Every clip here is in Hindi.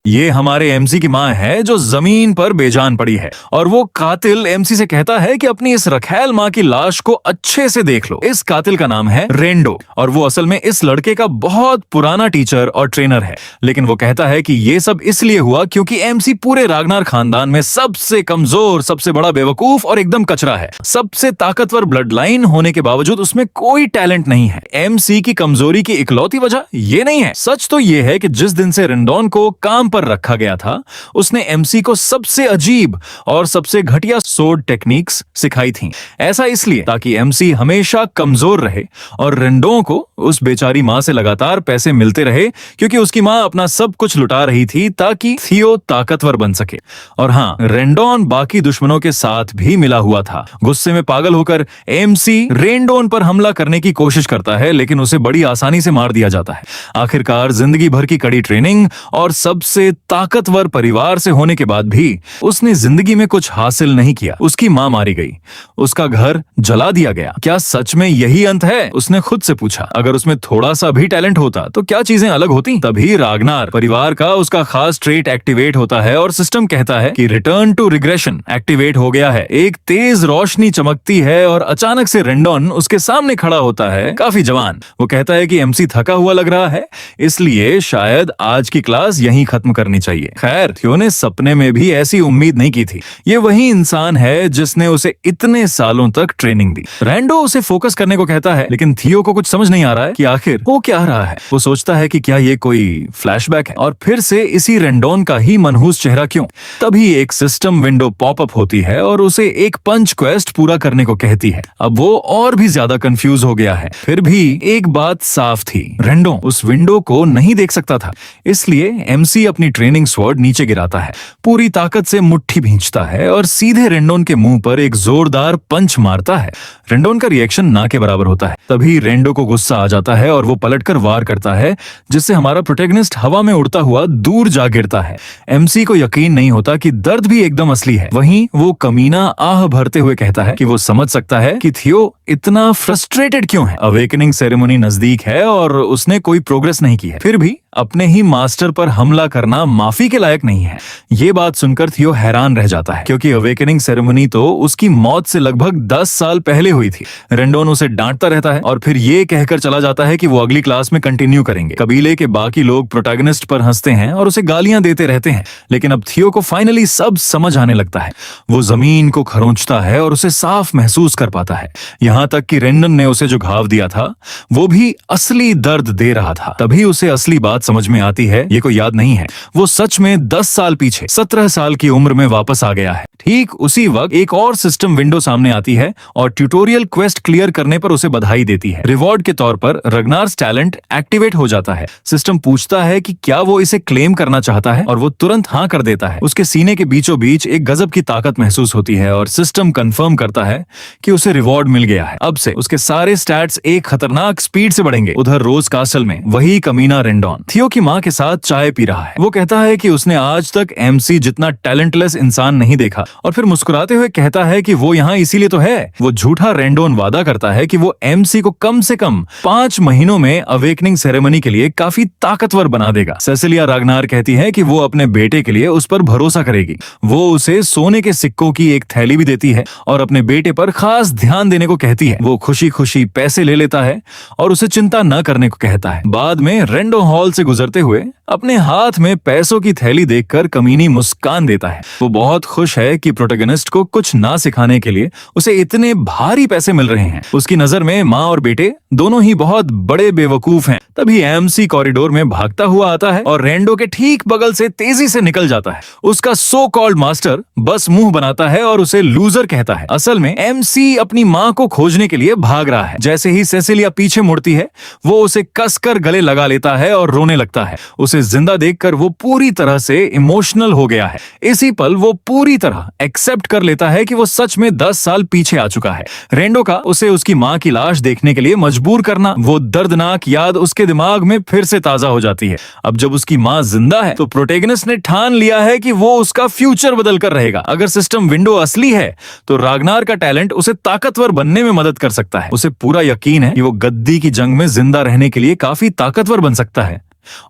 ये हमारे एमसी की माँ है जो जमीन पर बेजान पड़ी है और वो कातिल एमसी से कहता है कि अपनी इस रखैल माँ की लाश को अच्छे से देख लो। इस कातिल का नाम है रेंडो और वो असल में इस लड़के का बहुत पुराना टीचर और ट्रेनर है, लेकिन वो कहता है कि ये सब इसलिए हुआ क्योंकि एमसी पूरे रागनार खानदान में सबसे कमजोर, सबसे बड़ा बेवकूफ और एकदम कचरा है। सबसे ताकतवर ब्लड लाइन होने के बावजूद उसमें कोई टैलेंट नहीं है। एमसी की कमजोरी की इकलौती वजह ये नहीं है। सच तो ये है कि जिस दिन से रेंडोन को काम पर रखा गया था उसने एमसी को सबसे अजीब और सबसे घटिया सोड टेक्निक्स सिखाई थी। ऐसा इसलिए ताकि एमसी हमेशा कमजोर रहे और रेंडोन को उस बेचारी माँ से लगातार पैसे मिलते रहे क्योंकि उसकी माँ अपना सब कुछ लुटा रही थी ताकि थियो ताकतवर बन सके। और हाँ, रेंडोन बाकी दुश्मनों के साथ भी मिला हुआ था। गुस्से में पागल होकर एमसी रेंडोन पर हमला करने की कोशिश करता है, लेकिन उसे बड़ी आसानी से मार दिया जाता है। आखिरकार जिंदगी भर की कड़ी ट्रेनिंग और सबसे ताकतवर परिवार से होने के बाद भी उसने जिंदगी में कुछ हासिल नहीं किया। उसकी माँ मारी गई, उसका घर जला दिया गया। क्या सच में यही अंत है? उसने खुद से पूछा। अगर उसमें थोड़ा सा भी टैलेंट होता तो क्या चीजें अलग होती? तभी रागनार परिवार का उसका खास ट्रेट एक्टिवेट होता है और सिस्टम कहता है कि रिटर्न टू रिग्रेशन एक्टिवेट हो गया है। एक तेज रोशनी चमकती है और अचानक से रेंडोन उसके सामने खड़ा होता है, काफी जवान। वो कहता है कि एमसी थका हुआ लग रहा है, इसलिए शायद आज की क्लास यहीं खत्म करनी चाहिए। खैर, थियो ने सपने में भी ऐसी उम्मीद नहीं की थी। ये वही इंसान है जिसने उसे इतने सालों तक ट्रेनिंग दी। रेंडो उसे फोकस करने को कहता है, लेकिन थियो को कुछ समझ नहीं आ रहा है कि आखिर हो क्या रहा है। वो सोचता है कि क्या ये कोई फ्लैशबैक है और फिर से इसी रेंडोन का ही मनहूस चेहरा क्यों। तभी एक सिस्टम विंडो पॉपअप होती है और उसे एक पंच क्वेस्ट पूरा करने को कहती है। अब वो और भी ज्यादा कंफ्यूज हो गया है। फिर भी एक बात साफ थी, रेंडो उस विंडो को नहीं देख सकता था, इसलिए एमसी अपनी ट्रेनिंग स्वॉर्ड नीचे गिराता है, पूरी ताकत से मुट्ठी भींचता है और सीधे रेंडोन के मुंह पर एक जोरदार पंच मारता है। रेंडोन का रिएक्शन ना के बराबर होता है। तभी रेंडो को गुस्सा आ जाता है और वो पलटकर वार करता है, जिससे हमारा प्रोटैगनिस्ट हवा में उड़ता हुआ दूर जा गिरता है। एमसी को यकीन नहीं होता कि दर्द भी एकदम असली है। वहीं वो कमीना आह भरते हुए कहता है कि वो समझ सकता है कि थियो इतना फ्रस्ट्रेटेड क्यों है। अवेकनिंग सेरेमनी नजदीक है और उसने कोई प्रोग्रेस नहीं की है, फिर भी अपने ही मास्टर पर हमला करना माफी के लायक नहीं है। ये बात सुनकर थियो हैरान रह जाता है, क्योंकि अवेकनिंग सेरेमनी तो उसकी मौत से लगभग 10 साल पहले हुई थी। रेंडोन उसे डांटता रहता है और फिर ये कहकर चला जाता है कि वो अगली क्लास में कंटिन्यू करेंगे। कबीले के बाकी लोग प्रोटैगनिस्ट पर हंसते हैं और उसे गालियां देते रहते हैं, लेकिन अब थियो को फाइनली सब समझ आने लगता है। वो जमीन को खरोंचता है और उसे साफ महसूस कर पाता है, यहाँ तक कि रेंडन ने उसे जो घाव दिया था वो भी असली दर्द दे रहा था। तभी उसे असली बात समझ में आती है, ये कोई याद नहीं है, वो सच में 10 साल पीछे 17 साल की उम्र में वापस आ गया है। ठीक उसी वक्त एक और सिस्टम विंडो सामने आती है और ट्यूटोरियल क्वेस्ट क्लियर करने पर उसे बधाई देती है। रिवॉर्ड के तौर पर रगनार्स टैलेंट एक्टिवेट हो जाता है। सिस्टम पूछता है कि क्या वो इसे क्लेम करना चाहता है और वो तुरंत हाँ कर देता है। उसके सीने के बीचों बीच एक गजब की ताकत महसूस होती है और सिस्टम कंफर्म करता है कि उसे रिवॉर्ड मिल गया है। अब से उसके सारे स्टैट्स एक खतरनाक स्पीड से बढ़ेंगे। उधर रोज कास्टल में वही कमीना रेंडोन थियो की माँ के साथ चाय पी रहा है। वो कहता है कि उसने आज तक एमसी जितना टैलेंटलेस इंसान नहीं देखा और फिर मुस्कुराते हुए कहता है कि वो यहाँ इसीलिए तो है। वो झूठा रेंडोन वादा करता है कि वो एमसी को कम से कम 5 महीनों में अवेकनिंग सेरेमनी के लिए काफी ताकतवर बना देगा। सेसिलिया रागनार कहती है कि वो अपने बेटे के लिए उस पर भरोसा करेगी। वो उसे सोने के सिक्कों की एक थैली भी देती है और अपने बेटे पर खास ध्यान देने को कहती है। वो खुशी खुशी पैसे ले लेता है और उसे चिंता न करने को कहता है। बाद में रेंडो हॉल से गुजरते हुए अपने हाथ में पैसों की थैली देखकर कमीनी मुस्कान देता है। वो बहुत खुश है कि प्रोटैगनिस्ट को कुछ ना सिखाने के लिए उसे इतने भारी पैसे मिल रहे हैं। उसकी नजर में माँ और बेटे दोनों ही बहुत बड़े बेवकूफ हैं। तभी एमसी कॉरिडोर में भागता हुआ आता है और रेंडो के ठीक बगल से तेजी से निकल जाता है। उसका सो कॉल्ड मास्टर बस मुंह बनाता है और उसे लूजर कहता है। असल में एमसी अपनी माँ को खोजने के लिए भाग रहा है। जैसे ही सेसिलिया पीछे मुड़ती है वो उसे कसकर गले लगा लेता है और रोने लगता है। उसे जिंदा देखकर वो पूरी तरह से इमोशनल हो गया है। इसी पल वो पूरी तरह एक्सेप्ट कर लेता है कि वो सच में 10 साल पीछे आ चुका है। रेंडो का उसे उसकी माँ की लाश देखने के लिए मजबूर करना, वो दर्दनाक याद उसके दिमाग में फिर से ताजा हो जाती है। अब जब उसकी माँ जिंदा है तो प्रोटैगनिस्ट ने ठान लिया है कि वो उसका फ्यूचर बदल कर रहेगा। अगर सिस्टम विंडो असली है तो रागनार का टैलेंट उसे ताकतवर बनने में मदद कर सकता है। उसे पूरा यकीन है कि वो गद्दी की जंग में जिंदा रहने के लिए काफी ताकतवर बन सकता है।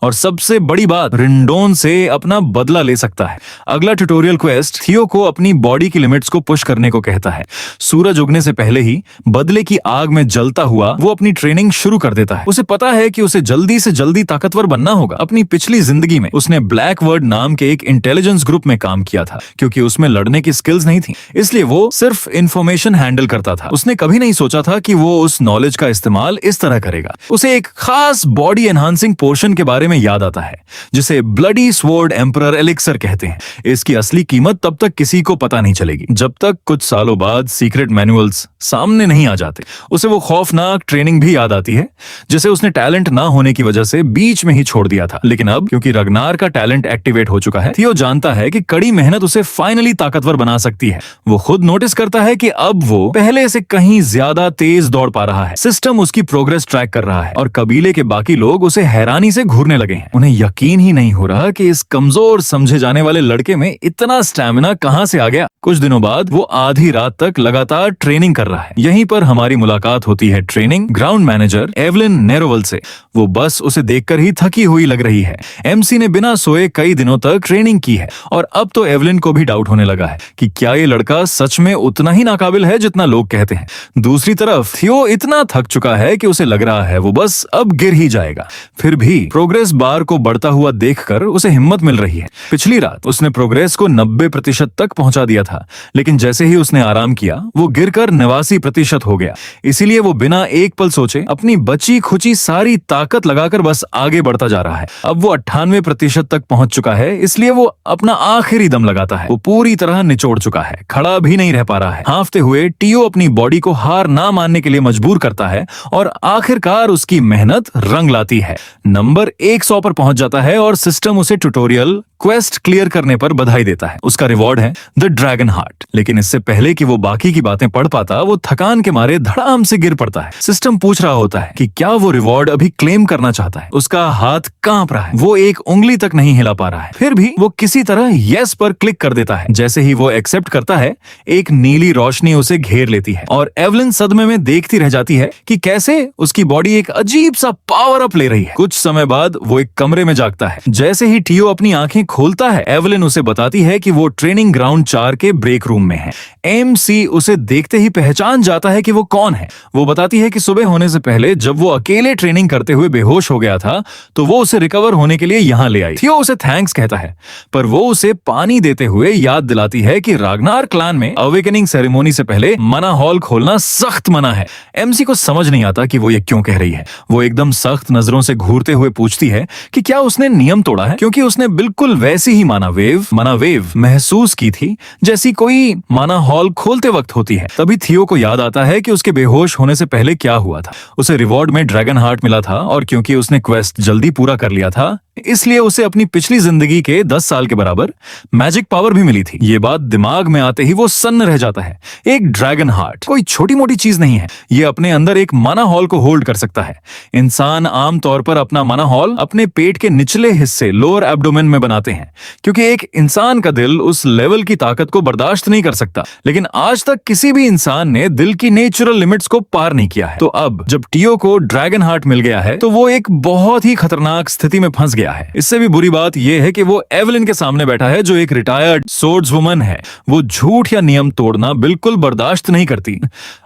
और सबसे बड़ी बात, रिंडोन से अपना बदला ले सकता है। अगला ट्यूटोरियल क्वेस्ट थियो को अपनी बॉडी की लिमिट्स को पुश करने को कहता है। सूरज उगने से पहले ही बदले की आग में जलता हुआ वो अपनी ट्रेनिंग शुरू कर देता है। उसे पता है कि उसे जल्दी से जल्दी ताकतवर बनना होगा। अपनी पिछली जिंदगी में उसने ब्लैक वर्ड नाम के एक इंटेलिजेंस ग्रुप में काम किया था। क्योंकि उसमें लड़ने की स्किल्स नहीं थी, इसलिए वो सिर्फ इंफॉर्मेशन हैंडल करता था। उसने कभी नहीं सोचा था कि वो उस नॉलेज का इस्तेमाल इस तरह करेगा। उसे एक खास बॉडी एनहांसिंग पोर्शन के बारे में याद आता है जिसे ब्लडी स्वॉर्ड एम्परर एलिक्सर कहते हैं। इसकी असली कीमत तब तक किसी को पता नहीं चलेगी जब तक कुछ सालों बाद सीक्रेट मैनुअल्स सामने नहीं आ जाते। उसे वो खौफनाक ट्रेनिंग भी याद आती है जिसे उसने टैलेंट ना होने की वजह से बीच में ही छोड़ दिया था। लेकिन अब क्योंकि रगनार का टैलेंट एक्टिवेट हो चुका है, थियो जानता है कि कड़ी मेहनत उसे फाइनली ताकतवर बना सकती है। वो खुद नोटिस करता है कि अब वो पहले से कहीं ज्यादा तेज दौड़ पा रहा है। सिस्टम उसकी प्रोग्रेस ट्रैक कर रहा है और कबीले के बाकी लोग उसे हैरानी से घूरने लगे हैं। उन्हें यकीन ही नहीं हो रहा कि इस कमजोर समझे जाने वाले लड़के में इतना स्टैमिना कहां से आ गया। कुछ दिनों बाद वो आधी रात तक लगातार ट्रेनिंग कर रहा है। यहीं पर हमारी मुलाकात होती है ट्रेनिंग ग्राउंड मैनेजर एवलिन नेरोवल से। वो बस उसे देखकर ही थकी हुई लग रही है। एमसी ने बिना सोए कई दिनों तक ट्रेनिंग की है और अब तो एवलिन को भी डाउट होने लगा है कि क्या ये लड़का सच में उतना ही नाकाबिल है जितना लोग कहते हैं। दूसरी तरफ थियो इतना थक चुका है कि उसे लग रहा है वो बस अब गिर ही जाएगा। फिर भी प्रोग्रेस बार को बढ़ता हुआ देखकर उसे हिम्मत मिल रही है। पिछली रात उसने प्रोग्रेस को 90% तक पहुंचा दिया था, लेकिन जैसे ही उसने आराम किया वो गिरकर 89% हो गया। इसीलिए वो बिना एक पल सोचे अपनी बची खुची सारी ताकत लगाकर बस आगे बढ़ता जा रहा है। अब वो 98% तक पहुंच चुका है, इसलिए वो अपना आखिरी दम लगाता है। वो पूरी तरह निचोड़ चुका है, खड़ा भी नहीं रह पा रहा है। हांफते हुए टियो अपनी बॉडी को हार ना मानने के लिए मजबूर करता है और आखिरकार उसकी मेहनत रंग लाती है। नंबर 100 पर पहुंच जाता है और सिस्टम उसे ट्यूटोरियल क्वेस्ट क्लियर करने पर बधाई देता है। उसका रिवॉर्ड है द ड्रैगन हार्ट। लेकिन इससे पहले कि वो बाकी की बातें पढ़ पाता, वो थकान के मारे धड़ाम से गिर पड़ता है। सिस्टम पूछ रहा होता है कि क्या वो रिवॉर्ड अभी क्लेम करना चाहता है। उसका हाथ कांप रहा है, वो एक उंगली तक नहीं हिला पा रहा है। फिर भी वो किसी तरह यस पर क्लिक कर देता है। जैसे ही वो एक्सेप्ट करता है, एक नीली रोशनी उसे घेर लेती है और एवलिन सदमे में देखती रह जाती है कि कैसे उसकी बॉडी एक अजीब सा पावर अप ले रही है। कुछ समय बाद वो एक कमरे में जागता है। जैसे ही टियो अपनी आंखें खोलता है, एवलिन उसे बताती है कि वो ट्रेनिंग ग्राउंड 4 के ब्रेक रूम में है। एमसी उसे देखते ही पहचान जाता है कि वो कौन है। वो बताती है कि सुबह होने से पहले जब वो अकेले ट्रेनिंग करते हुए बेहोश हो गया था, तो वो उसे रिकवर होने के लिए यहाँ ले आई। थियो उसे थैंक्स कहता है, पर वो उसे पानी देते हुए याद दिलाती है कि रागनार क्लान में अवेकनिंग सेरेमोनी से पहले मना हॉल खोलना सख्त मना है। एमसी को समझ नहीं आता कि वो ये क्यों कह रही है। वो एकदम सख्त नजरों से घूरते हुए पूछती है कि क्या उसने नियम तोड़ा है, क्योंकि उसने बिल्कुल वैसी ही माना वेव महसूस की थी जैसी कोई माना हॉल खोलते वक्त होती है। तभी थियो को याद आता है कि उसके बेहोश होने से पहले क्या हुआ था। उसे रिवॉर्ड में ड्रैगन हार्ट मिला था और क्योंकि उसने क्वेस्ट जल्दी पूरा कर लिया था, इसलिए उसे अपनी पिछली जिंदगी के 10 साल के बराबर मैजिक पावर भी मिली थी। ये बात दिमाग में आते ही वो सन्न रह जाता है। एक ड्रैगन हार्ट कोई छोटी मोटी चीज नहीं है। ये अपने अंदर एक माना हॉल को होल्ड कर सकता है। इंसान आमतौर पर अपना माना हॉल अपने पेट के निचले हिस्से लोअर एब्डोमेन में बनाते हैं, क्योंकि एक इंसान का दिल उस लेवल की ताकत को बर्दाश्त नहीं कर सकता। लेकिन आज तक किसी भी इंसान ने दिल की नेचुरल लिमिट्स को पार नहीं किया है। तो अब जब टियो को ड्रैगन हार्ट मिल गया है, तो वो एक बहुत ही खतरनाक स्थिति में फंस गया है। इससे भी बुरी बात यह है कि वो एवलिन के सामने बैठा है, जो एक रिटायर्ड सोर्ड्सवुमन है। वो झूठ या नियम तोड़ना बिल्कुल बर्दाश्त नहीं करती।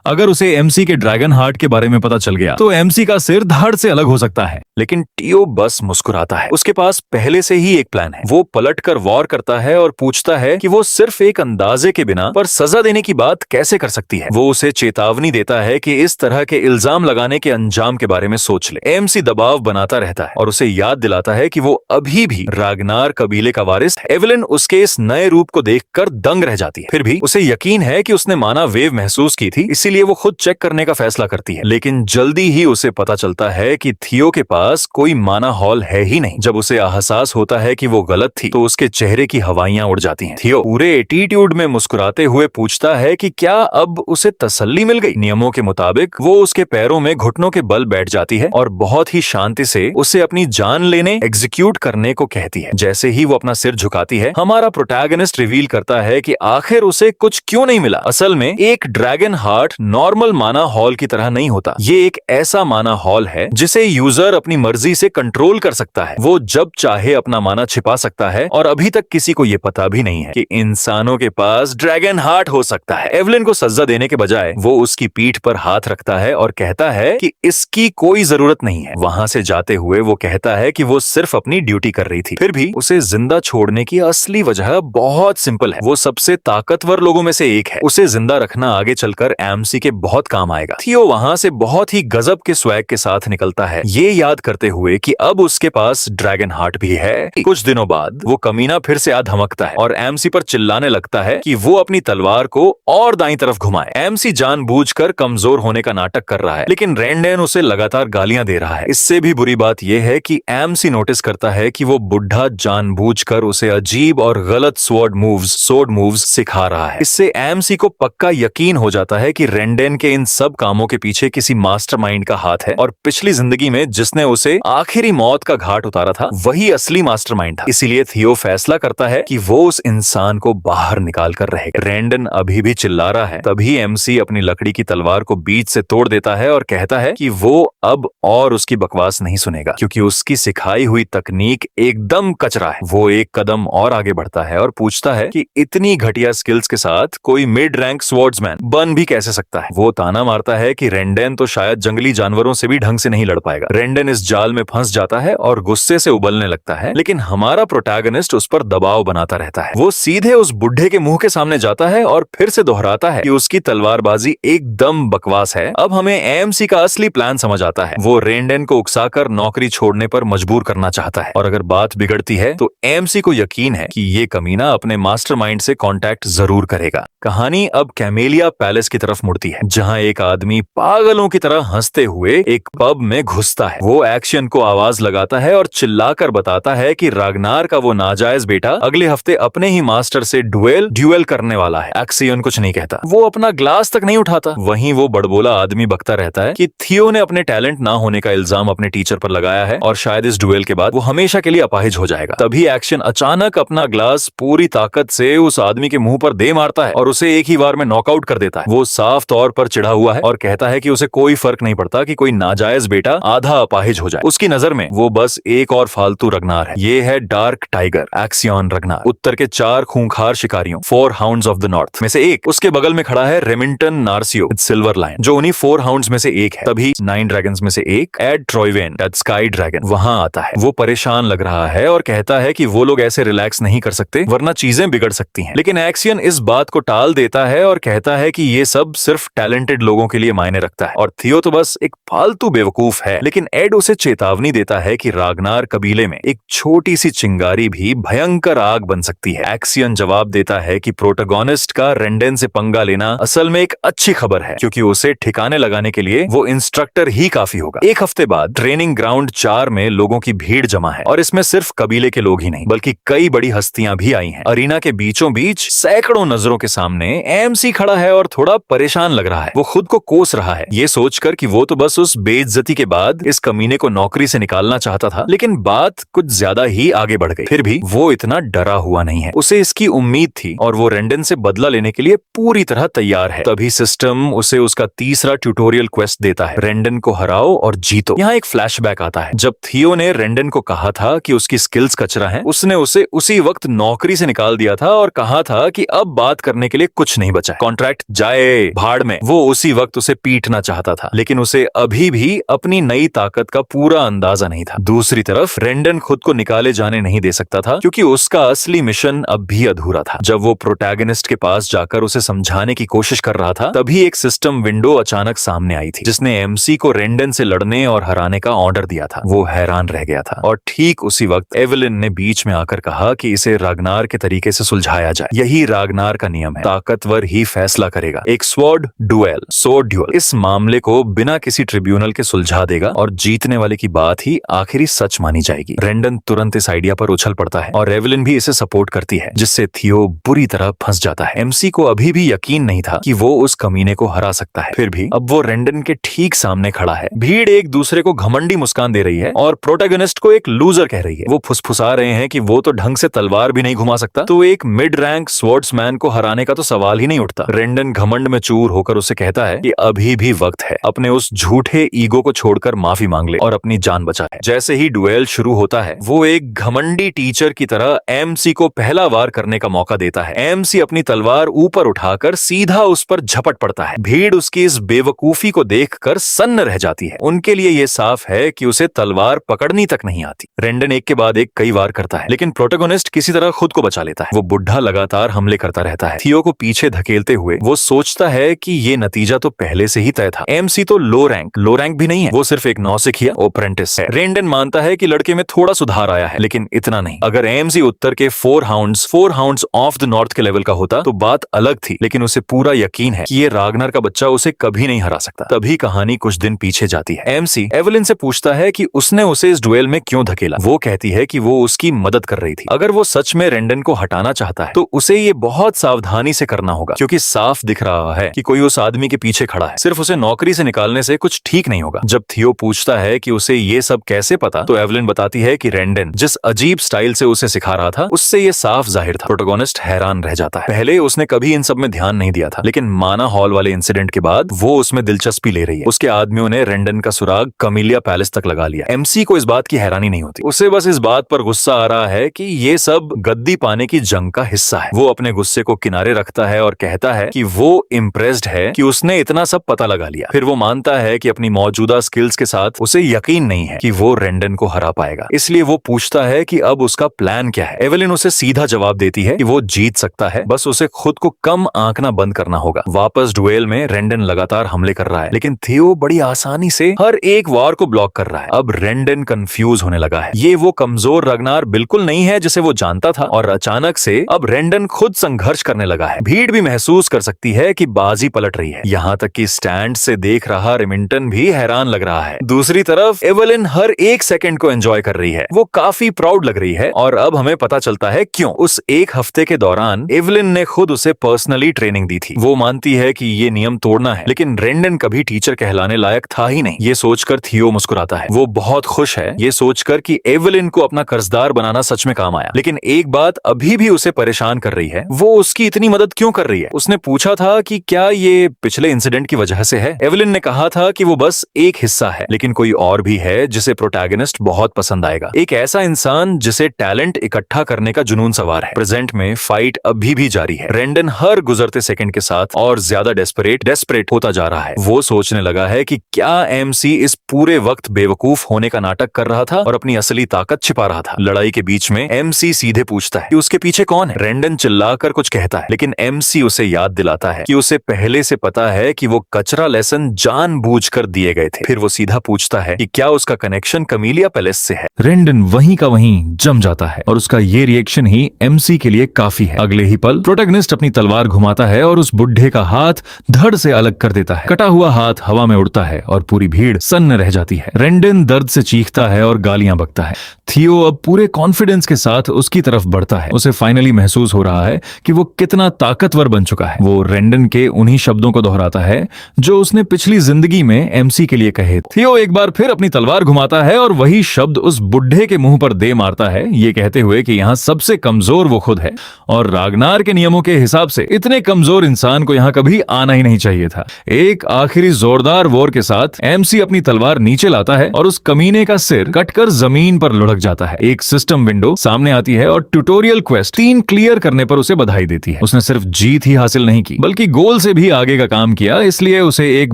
अगर उसे एमसी के ड्रैगन हार्ट के बारे में पता चल गया, तो एमसी का सिर धड़ से अलग हो सकता है। लेकिन टियो बस मुस्कुराता है। उसके पास पहले से ही एक प्लान है। वो पलटकर वॉर करता है और पूछता है कि वो सिर्फ एक अंदाजे के बिना पर सजा देने की बात कैसे कर सकती है। वो उसे चेतावनी देता है कि इस तरह के इल्जाम लगाने के अंजाम के बारे में सोच ले। एमसी दबाव बनाता रहता है और उसे याद दिलाता है कि वो अभी भी रागनार कबीले का वारिस है। एवलिन उसके इस नए रूप को देखकर दंग रह जाती है। फिर भी उसे यकीन है कि उसने माना वेव महसूस की थी, इसीलिए वो खुद चेक करने का फैसला करती है। लेकिन जल्दी ही उसे पता चलता है कि थियो के पास कोई माना हॉल है ही नहीं। जब उसे एहसास होता है कि वो गलत थी, तो उसके चेहरे की हवाइयां उड़ जाती हैं। थियो पूरे एटीट्यूड में मुस्कुराते हुए पूछता है कि क्या अब उसे तसल्ली मिल गई। नियमों के मुताबिक वो उसके पैरों में घुटनों के बल बैठ जाती है और बहुत ही शांति से उसे अपनी जान लेने एग्जीक्यूट करने को कहती है। जैसे ही वो अपना सिर झुकाती है, हमारा प्रोटैगनिस्ट रिवील करता है कि आखिर उसे कुछ क्यों नहीं मिला। असल में एक ड्रैगन हार्ट नॉर्मल माना हॉल की तरह नहीं होता। ये एक ऐसा माना हॉल है जिसे यूजर अपनी मर्जी से कंट्रोल कर सकता है। वो जब चाहे अपना माना छिपा सकता है और अभी तक किसी को ये पता भी नहीं है कि इंसानों के पास ड्रैगन हार्ट हो सकता है। एवलिन को सजा देने के बजाय वो उसकी पीठ पर हाथ रखता है और कहता है कि इसकी कोई जरूरत नहीं है। वहां से जाते हुए वो कहता है कि वो सिर्फ अपनी ड्यूटी कर रही थी। फिर भी उसे जिंदा छोड़ने की असली वजह बहुत सिंपल है। वो सबसे ताकतवर लोगों में से एक है। उसे जिंदा रखना आगे चलकर एमसी के बहुत काम आएगा। थियो वहां से बहुत ही गजब के स्वैग के साथ निकलता है, ये याद करते हुए कि अब उसके पास ड्रैगन हार्ट भी है। कुछ दिनों बाद वो कमीना फिर से आ धमकता है और एमसी पर चिल्लाने लगता है कि वो अपनी तलवार को और दाईं तरफ घुमाए। एमसी जानबूझकर कमजोर होने का नाटक कर रहा है, लेकिन रेंडेन उसे लगातार गालियां दे रहा है। इससे भी बुरी बात यह है कि एमसी नोटिस करता है कि वो बुढ़ा जानबूझकर उसे अजीब और गलत स्वॉर्ड मूव्स सिखा रहा है। इससे एमसी को पक्का यकीन हो जाता है कि रेंडेन के इन सब कामों के पीछे किसी मास्टरमाइंड का हाथ है और पिछली जिंदगी में जिसने उसे आखिरी मौत का घाट उतारा था वही असली मास्टरमाइंड था। इसीलिए थियो फैसला करता है कि वो उस इंसान को बाहर निकाल कर रहेगा। रेंडेन अभी भी चिल्ला रहा है, तभी एमसी अपनी लकड़ी की तलवार को बीच से तोड़ देता है और कहता है कि वो अब और उसकी बकवास नहीं सुनेगा, क्योंकि उसकी सिखाई हुई तकनीक एकदम कचरा है। वो एक कदम और आगे बढ़ता है और पूछता है कि इतनी घटिया स्किल्स के साथ कोई मिड रैंक स्वॉर्ड्समैन बन भी कैसे सकता है। वो ताना मारता है कि रेंडेन तो शायद जंगली जानवरों से भी ढंग से नहीं लड़ पाएगा। रेंडेन इस जाल में फंस जाता है और गुस्से से उबलने लगता है, लेकिन हमारा प्रोटैगनिस्ट उस पर दबाव बनाता रहता है। वो सीधे उस बुढ़े के मुंह के सामने जाता है और फिर से दोहराता है कि उसकी तलवारबाजी एकदम बकवास है। अब हमें एएमसी का असली प्लान समझ आता है। वो रेंडेन को उकसाकर नौकरी छोड़ने पर मजबूर करना चाहता है और अगर बात बिगड़ती है तो एएमसी को यकीन है कि ये कमीना अपने मास्टरमाइंड से कांटेक्ट जरूर करेगा। कहानी अब कैमेलिया पैलेस की तरफ मुड़ती है, जहां एक आदमी पागलों की तरह हंसते हुए एक पब में घुसता है। वो एक्शन को आवाज लगाता है और चिल्लाकर बताता है कि रागनार का वो नाजायज बेटा अगले हफ्ते अपने ही मास्टर से ड्यूएल करने वाला है। एक्सियन कुछ नहीं कहता, वो अपना ग्लास तक नहीं उठाता। वहीं वो बड़बोला आदमी बकता रहता है कि थियो ने अपने टैलेंट ना होने का इल्जाम अपने टीचर पर लगाया है और शायद इस ड्यूएल के बाद वो हमेशा के लिए अपाहिज हो जाएगा। तभी एक्शन अचानक अपना ग्लास पूरी ताकत से उस आदमी के मुंह पर दे मारता है और उसे एक ही बार में नॉकआउट कर देता है। वो साफ तौर पर चिढ़ा हुआ है और कहता है कि उसे कोई फर्क नहीं पड़ता कि कोई नाजायज बेटा आधा अपाहिज हो जाए। उसकी नजर में वो बस एक और फालतू रगनार है। ये है डार्क टाइगर एक्सियन रगनार, उत्तर के 4 खूंखार शिकारियों 4 हाउंड्स ऑफ द नॉर्थ में से एक। उसके बगल में खड़ा है रेमिंगटन नार्सियो सिल्वर लायन, जो उन्हीं 4 हाउंड्स में से एक है। तभी 9 ड्रैगन्स में से एक एड ट्रॉयवेन स्काई ड्रैगन वहां आता है। वो परेशान लग रहा है और कहता है कि वो लोग ऐसे रिलैक्स नहीं कर सकते वरना चीजें बिगड़ सकती हैं। लेकिन एक्सियन इस बात को टाल देता है और कहता है कि ये सब सिर्फ टैलेंटेड लोगों के लिए मायने रखता है और थियो तो बस एक फालतू बेवकूफ है। लेकिन एड उसे चेतावनी देता है कि रागनार कबीले में एक छोटी सी चिंगारी भी भयंकर आग बन सकती है। एक्सियन जवाब देता है कि प्रोटोगोनिस्ट का रेंडेन से पंगा लेना असल में एक अच्छी खबर है, क्योंकि उसे ठिकाने लगाने के लिए वो इंस्ट्रक्टर ही काफी होगा। एक हफ्ते बाद ट्रेनिंग ग्राउंड 4 में लोगों की भीड़ जमा है और इसमें सिर्फ कबीले के लोग ही नहीं बल्कि कई बड़ी हस्तियां भी आई हैं। अरीना के बीचों बीच सैकड़ों नजरों के सामने एमसी खड़ा है और थोड़ा परेशान लग रहा है। वो खुद को कोस रहा है, ये सोचकर कि वो तो बस उस बेइज्जती के बाद इस कमीने को नौकरी से निकालना चाहता था, लेकिन बात कुछ ज्यादा ही आगे बढ़ गई। फिर भी वो इतना डरा हुआ नहीं है, उसे इसकी उम्मीद थी और वो रेंडेन से बदला लेने के लिए पूरी तरह तैयार है। तभी सिस्टम उसे उसका तीसरा ट्यूटोरियल क्वेस्ट देता है, रेंडेन को हराओ और जीतो। यहाँ एक फ्लैशबैक आता है, जब थियो ने रेंडेन को कहा था कि उसकी स्किल्स कचरा है, उसने उसे उसी वक्त नौकरी से निकाल दिया था और कहा था कि अब बात करने के लिए कुछ नहीं बचा, कॉन्ट्रैक्ट जाए भाड़ में। वो उसी वक्त उसे पीटना चाहता था, लेकिन उसे अभी भी अपनी नई ताकत का पूरा अंदाजा नहीं था। दूसरी तरफ रेंडेन खुद को निकाले जाने नहीं दे सकता था, क्योंकि उसका असली मिशन अब भी अधूरा था। जब वो प्रोटैगनिस्ट के पास जाकर उसे समझाने की कोशिश कर रहा था, तभी एक सिस्टम विंडो अचानक सामने आई थी, जिसने एमसी को रेंडेन से लड़ने और हराने का ऑर्डर दिया था। वो हैरान रह गया था और ठीक उसी वक्त एवेलिन ने बीच में आकर कहा कि इसे रागनार के तरीके से सुलझाया जाए। यही रागनार का नियम है, ताकतवर ही फैसला करेगा। एक स्वॉर्ड ड्यूएल इस मामले को बिना किसी ट्रिब्यूनल के सुलझा देगा और जीतने वाले की बात ही आखिरी सच मानी जाएगी। रेंडेन तुरंत इस आइडिया पर उछल पड़ता है और एवेलिन भी इसे सपोर्ट करती है, जिससे थियो बुरी तरह फंस जाता है। एमसी को अभी भी यकीन नहीं था कि वो उस कमीने को हरा सकता है। फिर भी अब वो रेंडेन के ठीक सामने खड़ा है। भीड़ एक दूसरे को घमंडी मुस्कान दे रही है और प्रोटैगनिस्ट को एक लूजर कह रही है। वो फुसफुसा रहे हैं कि वो तो ढंग से तलवार भी नहीं घुमा सकता, तो एक मिड रैंक स्वॉर्ड्समैन को हराने का तो सवाल ही नहीं उठता। रेंडन घमंड में चूर होकर उसे कहता है कि अभी भी वक्त है, अपने उस झूठे ईगो को छोड़कर माफी मांग ले और अपनी जान बचा ले। जैसे ही डुएल शुरू होता है, वो एक घमंडी टीचर की तरह एमसी को पहला वार करने का मौका देता है। एमसी अपनी तलवार ऊपर उठाकर सीधा उस पर झपट पड़ता है। भीड़ उसकी इस बेवकूफी को देखकर सन्न रह जाती है। उनके लिए ये साफ है कि उसे तलवार पकड़नी तक नहीं आती। रेंडन एक के बाद एक कई वार करता है, लेकिन प्रोटोगोनिस्ट किसी तरह खुद को बचा लेता है। वो बुढ़ा लगातार हमले करता रहता है, थियो को पीछे धकेलते हुए। वो सोचता है कि ये नतीजा तो पहले से ही तय था। एमसी तो लो रैंक भी नहीं है, वो सिर्फ एक नौसिखिया ओप्रेंटिस है। रेंडन मानता है कि लड़के में थोड़ा सुधार आया है, लेकिन इतना नहीं। अगर एमसी उत्तर के 4 हाउंड्स ऑफ द नॉर्थ के लेवल का होता तो बात अलग थी, लेकिन उसे पूरा यकीन है कि ये रागनर का बच्चा उसे कभी नहीं हरा सकता। तभी कहानी कुछ दिन पीछे जाती है। एमसी एवलिन से पूछता है कि उसने उसे इस डुएल में क्यों धकेला। वो कहती है कि वो उसकी मदद कर रही थी। अगर वो सच में रेंडन को हटाना चाहता है तो उसे ये बहुत सावधानी से करना होगा, क्योंकि साफ दिख रहा है कि कोई उस आदमी के पीछे खड़ा है। सिर्फ उसे नौकरी से निकालने से कुछ ठीक नहीं होगा। जब थियो पूछता है कि उसे ये सब कैसे पता, तो एवलिन बताती है कि रेंडन जिस अजीब स्टाइल से उसे सिखा रहा था, उससे ये साफ जाहिर था। प्रोटोगोनिस्ट हैरान रह जाता है। पहले उसने कभी इन सब में ध्यान नहीं दिया था, लेकिन माना हॉल वाले इंसिडेंट के बाद वो उसमें दिलचस्पी ले रही है। उसके आदमियों ने रेंडन का सुराग कमिलिया पैलेस तक लगा लिया। एमसी को इस बात की हैरानी नहीं होती, उसे बस इस बात पर गुस्सा आ रहा है कि ये सब गद्दी पाने की जंग का हिस्सा है। वो अपने गुस्से को किनारे रखता है और कहता है कि वो इम्प्रेस्ड है कि उसने इतना सब पता लगा लिया। फिर वो मानता है कि अपनी मौजूदा स्किल्स के साथ उसे यकीन नहीं है कि वो रेंडन को हरा पाएगा। इसलिए वो पूछता है कि अब उसका प्लान क्या है। एवलिन उसे सीधा जवाब देती है कि वो जीत सकता है, बस उसे खुद को कम आंकना बंद करना होगा। वापस डुएल में रेंडन लगातार हमले कर रहा है, लेकिन थियो बड़ी आसानी से हर एक वार को ब्लॉक कर रहा है। अब रेंडन कंफ्यूज होने लगा है। ये वो कमजोर रगनार बिल्कुल नहीं है जिसे वो जानता था, और अचानक से अब रेंडन खुद संघर्ष करने लगा है। भीड़ भी महसूस कर सकती है कि बाजी पलट रही है। यहाँ तक कि स्टैंड से देख रहा रिमिंटन भी हैरान लग रहा है। दूसरी तरफ एवलिन हर एक सेकंड को एंजॉय कर रही है। वो काफी प्राउड लग रही है, और अब हमें पता चलता है क्यों। उस एक हफ्ते के दौरान एवलिन ने खुद उसे पर्सनली ट्रेनिंग दी थी। वो मानती है कि ये नियम तोड़ना है, लेकिन रेंडन कभी टीचर कहलाने लायक था ही नहीं। ये सोचकर थियो मुस्कुराता है। वो बहुत खुश है ये सोचकर कि एवलिन को अपना कर्जदार बनाना सच में काम आया। लेकिन एक बात अभी भी उसे परेशान कर रही है, वो उसकी इतनी मदद क्यों कर रही है। उसने पूछा था कि क्या ये पिछले इंसिडेंट की वजह से है। एवलिन ने कहा था कि वो बस एक हिस्सा है, लेकिन कोई और भी है जिसे प्रोटैगनिस्ट बहुत पसंद आएगा। एक ऐसा इंसान जिसे टैलेंट इकट्ठा करने का जुनून सवार है। प्रेजेंट में फाइट अभी भी जारी है। रेंडन हर गुजरते सेकंड के साथ और ज्यादा डेस्परेट होता जा रहा है। वो सोचने लगा है कि क्या एमसी इस पूरे वक्त बेवकूफ होने का नाटक कर रहा था और अपनी असली ताकत छिपा रहा था। लड़ाई के बीच में एमसी सीधे पूछता है कि उसके पीछे कौन है। रेंडन चिल्लाकर कुछ कहता है, लेकिन एमसी उसे याद दिलाता है कि उसे पहले से पता है कि वो कचरा लेसन जानबूझकर दिए गए थे। फिर वो सीधा पूछता है कि क्या उसका कनेक्शन कमिलिया पैलेस से है। रेंडन वहीं का वहीं जम जाता है, और उसका ये रिएक्शन ही एमसी के लिए काफी है। अगले ही पल प्रोटैगनिस्ट अपनी तलवार घुमाता है और उस बुढ़े का हाथ धड़ से अलग कर देता है। कटा हुआ हाथ हवा में उड़ता है और पूरी भीड़ सन्न रह जाती है। रेंडन दर्द से चीखता है और गालियां बकता है। थियो अब पूरे कॉन्फिडेंस के साथ उसकी तरफ बढ़ता है। उसे फाइनली महसूस हो रहा है कि वो कितना ताकतवर बन चुका है। वो रेंडन के उन्हीं शब्दों को दोहराता है जो उसने पिछली जिंदगी में एमसी के लिए कहे। थियो एक बार फिर अपनी तलवार घुमाता है और वही शब्द उस बुढ़े के मुंह पर दे मारता है, ये कहते हुए कि यहाँ सबसे कमजोर वो खुद है, और रागनार के नियमों के हिसाब से इतने कमजोर इंसान को यहाँ कभी आना ही नहीं चाहिए था। एक आखिरी जोरदार वॉर के साथ एमसी अपनी तलवार नीचे लाता है और उस कमीने का सिर कटकर जमीन पर लुढ़क जाता है। एक सिस्टम विंडो सामने आती है और ट्यूटोरियल क्वेस्ट 3 क्लियर करने पर उसे बधाई देती है। उसने सिर्फ जीत ही हासिल नहीं की, बल्कि गोल से भी आगे का काम किया, इसलिए उसे एक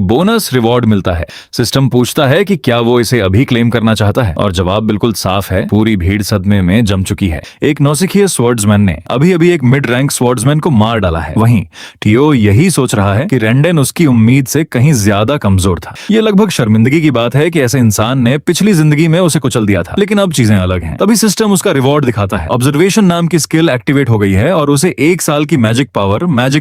बोनस रिवॉर्ड मिलता है। सिस्टम पूछता है कि क्या वो इसे अभी क्लेम करना चाहता है, और जवाब बिल्कुल साफ है। पूरी भीड़ सदमे में जम चुकी है। एक नौसिखिया स्वॉर्ड्समैन ने अभी एक मिड रैंक स्वॉर्ड्समैन को मार डाला है। वहीं थियो यही सोच रहा है कि रेंडन उसकी उम्मीद से कहीं ज्यादा कमजोर था। ये लगभग शर्मिंदगी की बात है कि ऐसे इंसान ने पिछली जिंदगी में उसे कुचल दिया था, लेकिन अब चीजें अलग हैं। तभी सिस्टम उसका रिवॉर्ड दिखाता है। ऑब्जर्वेशन नाम की स्किल एक्टिवेट हो गई है और उसे 1 साल की मैजिक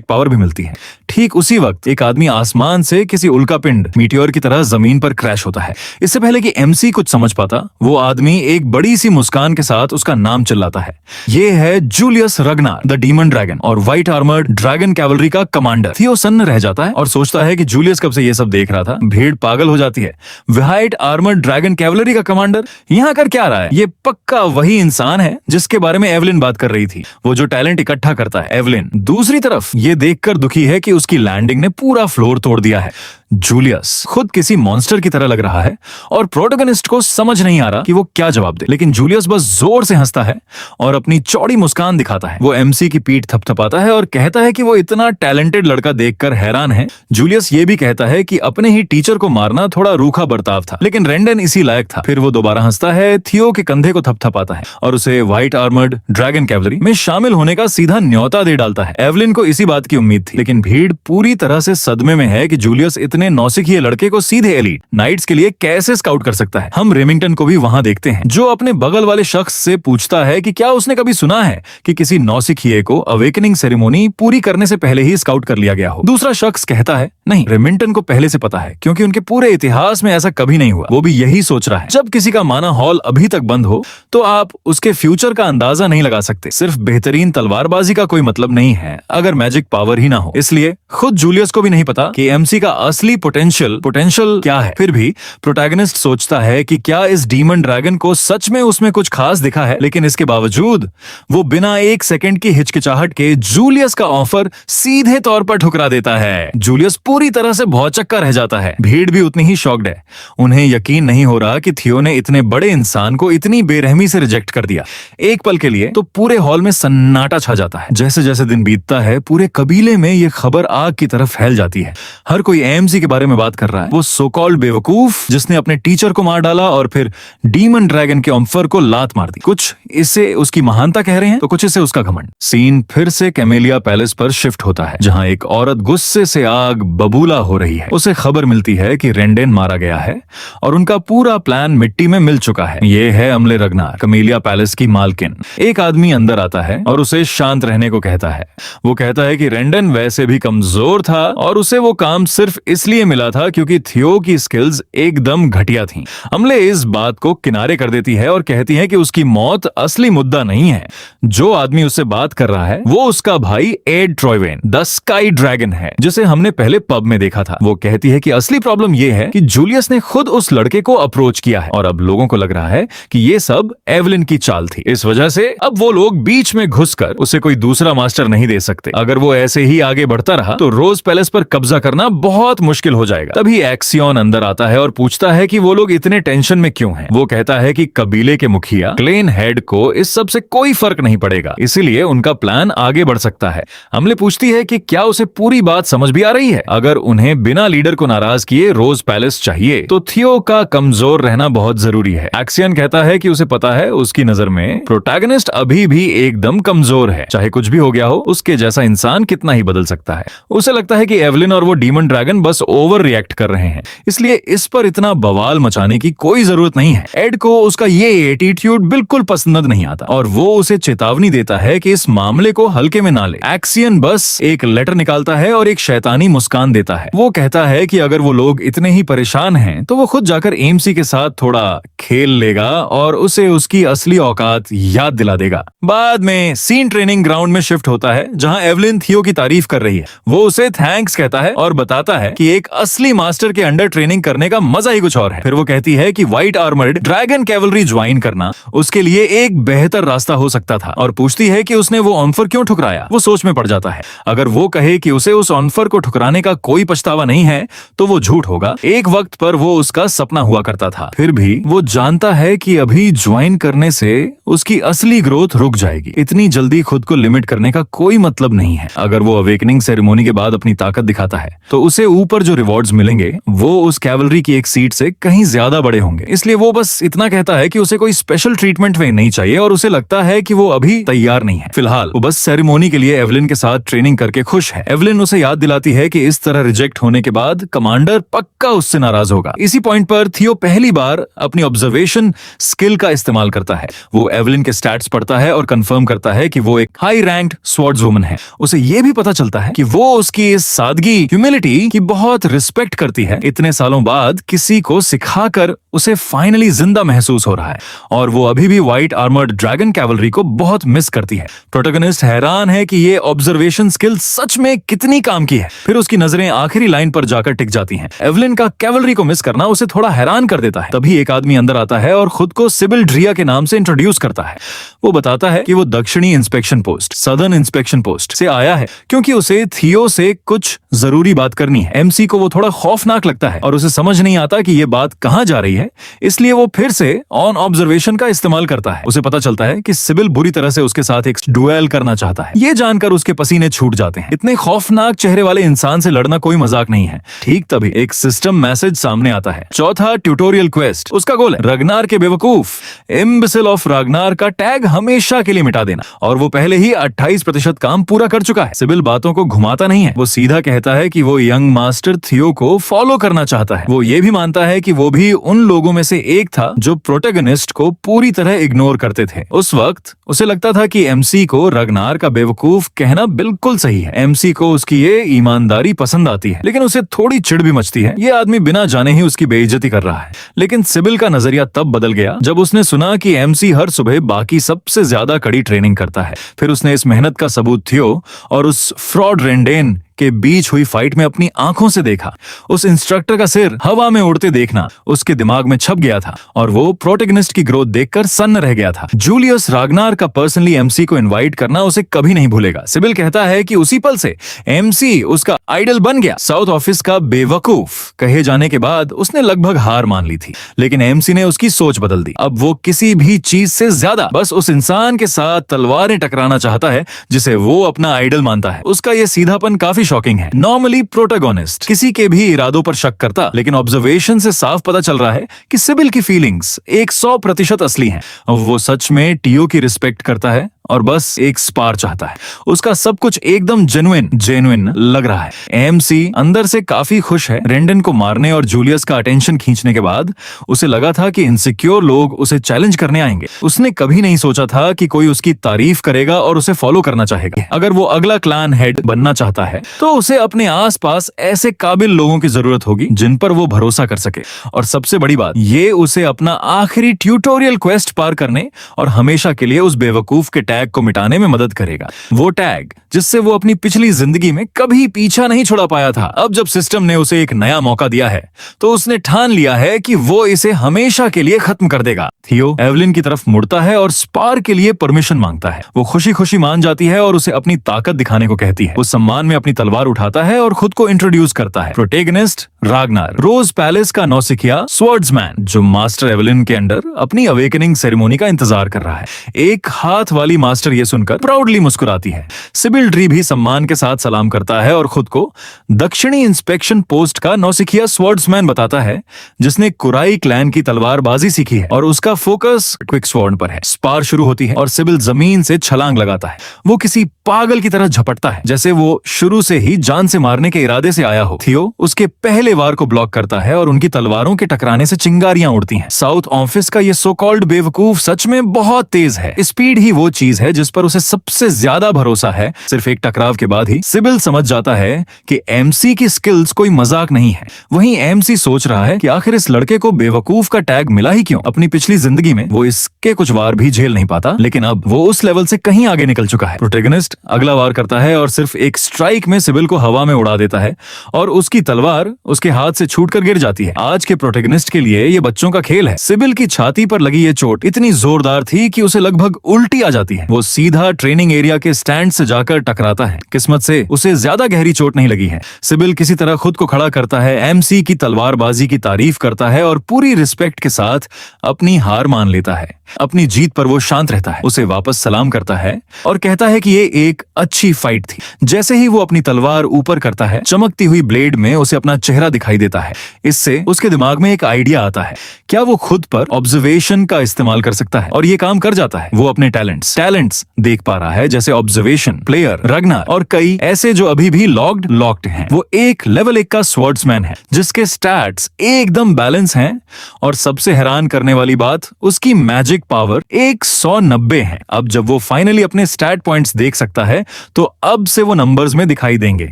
पावर भी मिलती है। ठीक उसी वक्त एक आदमी आसमान से किसी उल्कापिंड मीटियोर की तरह जमीन पर क्रैश होता है। इससे पहले कि एमसी कुछ समझ पाता, वो आदमी एक बड़ी सी मुस्कान के साथ उसका नाम चिल्लाता है। ये है जूलियस रगनार, द डीमन ड्रैगन और व्हाइट आर्मर्ड ड्रैगन कैवलरी का कमांडर। थियो सन्न रह जाता है और सोचता है कि जूलियस कब से ये सब देख रहा था। भीड़ पागल हो जाती है। व्हाइट आर्मर्ड ड्रैगन कैवलरी का कमांडर, यहाँ कर क्या रहा है? ये पक्का वही इंसान है जिसके बारे में एवलिन बात कर रही थी, वो जो टैलेंट इकट्ठा करता है। एवलिन दूसरी तरफ ये देखकर दुखी है कि उसकी लैंडिंग ने पूरा फ्लोर तोड़ दिया है। जूलियस खुद किसी मॉन्स्टर की तरह लग रहा है और प्रोटोगनिस्ट को समझ नहीं आ रहा कि वो क्या जवाब दे, लेकिन जूलियस बस जोर से हंसता है और अपनी चौड़ी मुस्कान दिखाता है। वो एमसी की पीठ थपथपाता है और कहता है कि वो इतना टैलेंटेड लड़का देखकर हैरान है। जूलियस ये भी कहता है कि अपने ही टीचर को मारना थोड़ा रूखा बर्ताव था, लेकिन रेंडन इसी लायक था। फिर वो दोबारा हंसता है, थियो के कंधे को थपथपाता है और उसे व्हाइट आर्मर्ड ड्रैगन कैवलरी में शामिल होने का सीधा न्योता दे डालता है। एवलिन को इसी बात की उम्मीद थी, लेकिन भीड़ पूरी तरह से सदमे में है कि जूलियस इतने नौसिखिए लड़के को सीधे एलीट नाइट्स के लिए कैसे स्काउट कर सकता है। हम रेमिंगटन को भी वहां देखते हैं, जो अपने बगल वाले शख्स से पूछता है कि क्या उसने कभी सुना है कि किसी नौसिखिए को अवेकनिंग सेरेमोनी पूरी करने से पहले ही स्काउट कर लिया गया हो। दूसरा शख्स कहता है नहीं, रेमिंगटन को पहले से पता है, क्योंकि उनके पूरे इतिहास में ऐसा कभी नहीं हुआ। वो भी यही सोच रहा है। जब किसी का माना हॉल अभी तक बंद हो तो आप उसके फ्यूचर का अंदाजा नहीं लगा सकते। सिर्फ बेहतरीन तलवारबाजी का कोई मतलब नहीं है अगर मैजिक पावर ही ना हो। इसलिए खुद जूलियस को भी नहीं पता कि एमसी का असली पोटेंशियल क्या है। फिर भी प्रोटैगनिस्ट सोचता है कि क्या इस डीमन ड्रैगन को सच में उसमें कुछ खास दिखा है, लेकिन इसके बावजूद वो बिना एक सेकंड की हिचकिचाहट के जूलियस का ऑफर सीधे तौर पर ठुकरा देता है। जूलियस पूरी तरह से भौचक्का रह जाता है। भीड़ भी उतनी ही शॉक्ड है। उन्हें यकीन नहीं हो रहा कि थियो ने इतने बड़े इंसान को इतनी बेरहमी से रिजेक्ट कर दिया। एक पल के लिए तो पूरे हॉल में सन्नाटा छा जाता है। जैसे जैसे दिन बीतता है पूरे कबीले में ये खबर आग की तरफ फैल जाती है। हर कोई एएमसी के बारे में बात कर रहा है। वो सो कॉल्ड बेवकूफ जिसने अपने टीचर को मार डाला और फिर डीमन ड्रैगन के ऑम्फर को लात मार दी। कुछ इसे उसकी महानता कह रहे हैं तो कुछ इसे उसका घमंड। सीन फिर से कैमेलिया पैलेस पर शिफ्ट होता है, जहां एक औरत गुस्से से आग बबूला हो रही है। उसे खबर मिलती है कि रेंडेन मारा गया है और उनका पूरा प्लान मिट्टी में मिल चुका है। ये है अमले रगनार, कैमेलिया पैलेस की मालकिन। एक आदमी अंदर आता है और उसे शांत रहने को कहता है। वो कहता है कि रेंडेन वैसे भी कमजोर था और उसे वो काम सिर्फ इसलिए मिला था क्योंकि थियो की स्किल्स एकदम घटिया थीं। अमले इस बात को किनारे कर देती है और कहती है कि उसकी मौत असली मुद्दा नहीं है। जो आदमी उससे बात कर रहा है वो उसका भाई एड ट्रॉयवेन द स्काई ड्रैगन है, जिसे हमने पहले पब में देखा था। वो कहती है कि असली प्रॉब्लम ये है कि जूलियस ने खुद उस लड़के को अप्रोच किया है और अब लोगों को लग रहा है कि ये सब एवलिन की चाल थी। इस वजह से अब वो लोग बीच में घुसकर उसे कोई दूसरा मास्टर नहीं दे सकते। अगर वो ऐसे ही आगे बढ़ता रहा तो रोज पैलेस पर कब्जा करना बहुत मुश्किल हो जाएगा। तभी एक्सियन अंदर आता है और पूछता है कि वो लोग इतने टेंशन में क्यों हैं। वो कहता है कि कबीले के मुखिया क्लेन हेड को इस सब से कोई फर्क नहीं पड़ेगा, इसीलिए उनका प्लान आगे बढ़ सकता है। अमले पूछती है कि क्या उसे पूरी बात समझ भी आ रही है। अगर उन्हें बिना लीडर को नाराज किए रोज पैलेस चाहिए तो थियो का कमजोर रहना बहुत जरूरी है। एक्सियन कहता है कि उसे पता है उसकी नजर में प्रोटैगनिस्ट अभी भी एकदम कमजोर है। चाहे कुछ भी हो गया हो, उसके जैसा इंसान कितना ही बदल सकता है। उसे लगता है कि एवलिन और वो डीमन ड्रैगन बस ओवर रिएक्ट कर रहे हैं, इसलिए इस पर इतना बवाल मचाने की कोई जरूरत नहीं है। एड को उसका ये एटीट्यूड बिल्कुल पसंद नहीं आता और वो उसे चेतावनी देता है कि इस मामले को हल्के में ना ले। एक्सियन बस एक लेटर निकालता है और एक शैतानी मुस्कान देता है। वो कहता है कि अगर वो लोग इतने ही परेशान हैं तो वो खुद जाकर एमसी के साथ थोड़ा खेल लेगा और उसे उसकी असली औकात याद दिला देगा। बाद में सीन ट्रेनिंग ग्राउंड में शिफ्ट होता है, जहां एवलिन थियो की तारीफ कर रही है। वो उसे थैंक्स कहता है और बताता है कि एक असली मास्टर के अंडर ट्रेनिंग करने का मजा ही कुछ और है। फिर वो कहती है कि white armoured dragon cavalry join करना उसके लिए एक बेहतर रास्ता हो सकता था और पूछती है कि उसने वो ऑफर क्यों ठुकराया। वो सोच में पड़ जाता है। अगर वो कहे कि उसे उस ऑफर को ठुकराने का कोई पछतावा नहीं है तो वो झूठ होगा। एक वक्त पर वो उसका सपना हुआ करता था। फिर भी वो जानता है कि अभी ज्वाइन करने से उसकी असली ग्रोथ रुक जाएगी। इतनी जल्दी खुद को लिमिट करने का कोई मतलब नहीं है। अगर वो अवेकनिंग सेरेमोनी के बाद अपनी ताकत दिखाता है तो उसे ऊपर जो रिवॉर्ड्स मिलेंगे वो उस कैवलरी की एक सीट से कहीं ज्यादा बड़े होंगे। इसलिए वो बस इतना कहता है कि उसे कोई स्पेशल ट्रीटमेंट वे नहीं चाहिए और उसे लगता है कि वो अभी तैयार नहीं है। फिलहाल वो बस सेरेमोनी के लिए एवलिन के साथ ट्रेनिंग करके खुश है। एवलिन उसे याद दिलाती है कि इस तरह रिजेक्ट होने के बाद कमांडर पक्का उससे नाराज होगा। इसी पॉइंट पर थियो पहली बार अपनी ऑब्जर्वेशन स्किल का इस्तेमाल करता है। वो एवलिन के स्टैट्स पढ़ता है और कंफर्म करता है कि वो एक हाई रैंक्ड स्वॉर्ड्सवुमन है। उसे ये भी पता चलता है कि वो उसकी इस सादगी, ह्यूमिलिटी की बहुत बहुत रिस्पेक्ट करती है, इतने सालों बाद किसी को सिखाकर उसे फाइनली जिंदा महसूस हो रहा है और वो अभी भी व्हाइट आर्मर्ड ड्रैगन कैवलरी को बहुत मिस करती है। प्रोटोगनिस्ट हैरान है कि ये ऑब्जर्वेशन स्किल सच में कितनी काम की है। फिर उसकी नजरें आखिरी लाइन पर जाकर टिक जाती हैं। एवलिन का कैवलरी को मिस करना उसे थोड़ा हैरान कर देता है। तभी एक आदमी अंदर आता है और खुद को सिबिल ड्रिया के नाम से इंट्रोड्यूस करता है। वो बताता है कि वो दक्षिणी inspection post, southern inspection post से आया है क्योंकि उसे थियो से कुछ जरूरी बात करनी है। एमसी को वो थोड़ा खौफनाक लगता है और उसे समझ नहीं आता कि ये बात कहां जा रही है, इसलिए वो फिर से ऑन ऑब्जर्वेशन का इस्तेमाल करता है। उसे पता चलता है कि सिबिल बुरी तरह से उसके साथ एक डुएल करना चाहता है। ये जानकर उसके पसीने छूट जाते हैं। इतने खौफनाक चेहरे वाले इंसान से लड़ना कोई मजाक नहीं है। ठीक तभी एक सिस्टम मैसेज सामने आता है। चौथा ट्यूटोरियल क्वेस्ट, उसका गोल है रगनार के बेवकूफ, इम्बिसिल ऑफ रगनार का टैग हमेशा के लिए मिटा देना। और वो पहले ही 28% काम पूरा कर चुका है। सिबिल बातों को घुमाता नहीं है। वो सीधा कहता है कि वो यंग मास्टर थियो को फॉलो करना चाहता है। वो ये भी मानता है कि वो भी उन लोगों में से एक था जो प्रोटैगनिस्ट को पूरी तरह इग्नोर करते थे। उस वक्त उसे लगता था कि एमसी को रगनार का बेवकूफ कहना बिल्कुल सही है। एमसी को उसकी ये ईमानदारी पसंद आती है, लेकिन उसे थोड़ी चिढ़ भी मचती है। ये आदमी बिना जाने ही उसकी बेइज्जती कर रहा है। लेकिन सिबिल का नजरिया तब बदल गया जब उसने सुना कि एमसी हर सुबह बाकी सबसे ज्यादा कड़ी ट्रेनिंग करता है। फिर उसने इस मेहनत का सबूत थियो और उस फ्रॉड रेंडेन के बीच हुई फाइट में अपनी आंखों से देखा। उस इंस्ट्रक्टर का सिर हवा में उड़ते देखना उसके दिमाग में छप गया था और वो प्रोटैगनिस्ट की ग्रोथ देखकर सन्न रह गया था। जूलियस रागनार का पर्सनली एमसी को इनवाइट करना उसे कभी नहीं भूलेगा। सिबिल कहता है कि उसी पल से एमसी उसका आइडल बन गया। साउथ ऑफिस का बेवकूफ कहे जाने के बाद उसने लगभग हार मान ली थी, लेकिन एमसी ने उसकी सोच बदल दी। अब वो किसी भी चीज से ज्यादा बस उस इंसान के साथ तलवारें टकराना चाहता है जिसे वो अपना आइडल मानता है। उसका ये सीधापन काफी शॉकिंग है। नॉर्मली प्रोटैगनिस्ट किसी के भी इरादों पर शक करता, लेकिन ऑब्जर्वेशन से साफ पता चल रहा है कि सिबिल की फीलिंग्स 100% असली हैं। वो सच में टीओ की रिस्पेक्ट करता है और बस एक स्पार चाहता है। उसका सब कुछ एकदम जेन्युइन लग रहा है। एमसी अंदर से काफी खुश है। रेंडन को मारने और जूलियस का अटेंशन खींचने के बाद उसे लगा था कि इनसिक्योर लोग उसे चैलेंज करने आएंगे। उसने कभी नहीं सोचा था कि कोई उसकी तारीफ करेगा और उसे फॉलो करना चाहेगा। अगर वो अगला क्लान हेड बनना चाहता है तो उसे अपने आसपास ऐसे काबिल लोगों की जरूरत होगी जिन पर वो भरोसा कर सके। और सबसे बड़ी बात, ये उसे अपना आखिरी ट्यूटोरियल क्वेस्ट पार करने और हमेशा के लिए उस बेवकूफ के टैग को मिटाने में मदद करेगा। वो टैग जिससे वो अपनी पिछली जिंदगी में कभी पीछा नहीं छुड़ा पाया था। अब जब सिस्टम ने उसे एक नया मौका दिया है तो उसने ठान लिया है कि वो इसे हमेशा के लिए खत्म कर देगा। थियो एवलिन की तरफ मुड़ता है और स्पार के लिए परमिशन मांगता है। वो खुशी खुशी मान जाती है और उसे अपनी ताकत दिखाने को कहती है। वो सम्मान में अपनी तलवार उठाता है और खुद को इंट्रोड्यूस करता है। प्रोटैगनिस्ट रागनार, रोज पैलेस का नौसिखिया स्वर्ड्समैन, जो मास्टर एवलिन के अंडर अपनी अवेकनिंग सेरेमोनी का इंतजार कर रहा है। एक हाथ वाली मास्टर ये सुनकर प्राउडली मुस्कुराती है। सिबिल ड्री भी सम्मान के साथ सलाम करता है और खुद को दक्षिणी इंस्पेक्शन पोस्ट का नौसिखिया स्वॉर्ड्समैन बताता है, जिसने कुराई क्लैन की तलवारबाजी सीखी है और उसका फोकस क्विक स्वॉर्ड पर है। स्पार शुरू होती है और सिबिल जमीन से छलांग लगाता है। वो किसी पागल की तरह झपटता है, जैसे वो शुरू से ही जान से मारने के इरादे से आया हो। थियो उसके पहले वार को ब्लॉक करता है और उनकी तलवारों के टकराने से चिंगारियां उड़ती हैं। साउथ ऑफिस का ये सो कॉल्ड बेवकूफ सच में बहुत तेज है। स्पीड ही वो चीज है जिस पर उसे सबसे ज्यादा भरोसा है। सिर्फ एक टकराव के बाद ही सिबिल समझ जाता है कि एमसी की स्किल्स कोई मजाक नहीं है। वहीं एमसी सोच रहा है कि आखिर इस लड़के को बेवकूफ का टैग मिला ही क्यों। अपनी पिछली जिंदगी में वो इसके कुछ वार भी झेल नहीं पाता, लेकिन अब वो उस लेवल से कहीं आगे निकल चुका है। प्रोटैगनिस्ट अगला वार करता है और सिर्फ एक स्ट्राइक में सिबिल को हवा में उड़ा देता है और उसकी तलवार उसके हाथ से छूटकर गिर जाती है। आज के प्रोटैगनिस्ट के लिए ये बच्चों का खेल है। सिबिल की छाती पर लगी ये चोट इतनी जोरदार थी कि उसे लगभग उल्टी आ जाती है। वो सीधा ट्रेनिंग एरिया के स्टैंड से जाकर टकराता है। किस्मत से उसे ज्यादा गहरी चोट नहीं लगी है। सिबिल किसी तरह खुद को खड़ा करता है, एमसी की तलवारबाजी की तारीफ करता है और पूरी रिस्पेक्ट के साथ अपनी हार मान लेता है। अपनी जीत पर वो शांत रहता है, उसे वापस सलाम करता है और कहता है कि ये एक अच्छी फाइट थी। जैसे ही वो अपनी तलवार ऊपर करता है, चमकती हुई ब्लेड में उसे अपना चेहरा दिखाई देता है। इससे उसके दिमाग में एक आइडिया आता है, क्या वो खुद पर ऑब्जर्वेशन का इस्तेमाल कर सकता है, और ये काम कर जाता है। वो अपने टैलेंट्स टैलेंट्स देख पा रहा है, जैसे ऑब्जर्वेशन, प्लेयर, रगनार और कई ऐसे जो अभी भी लॉक्ड हैं। वो एक लेवल 1 का स्वर्ड्समैन है जिसके स्टैट्स एकदम बैलेंस हैं, और सबसे हैरान करने वाली बात, उसकी मैजिक पावर 190 है। अब जब वो फाइनली अपने स्टैट पॉइंट्स देख सकता है तो अब से वो नंबर्स में दिखाई देंगे।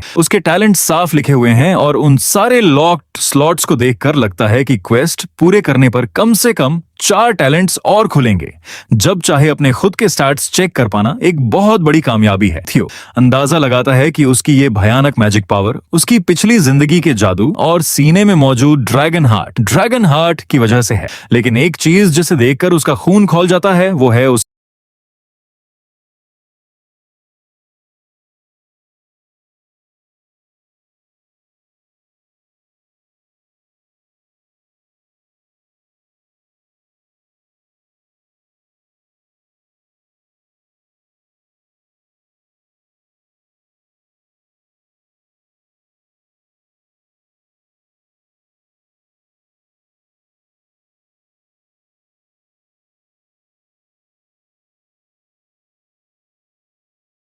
उसके टैलेंट साफ लिखे हुए हैं और उन सारे लॉक्ड स्लॉट्स को देखकर लगता है कि क्वेस्ट पूरे करने पर कम से कम 4 टैलेंट्स और खुलेंगे। जब चाहे अपने खुद के स्टैट्स चेक कर पाना एक बहुत बड़ी कामयाबी है। थियो अंदाजा लगाता है कि उसकी ये भयानक मैजिक पावर उसकी पिछली जिंदगी के जादू और सीने में मौजूद ड्रैगन हार्ट की वजह से है। लेकिन एक चीज जिसे देखकर उसका खून खौल जाता है वो है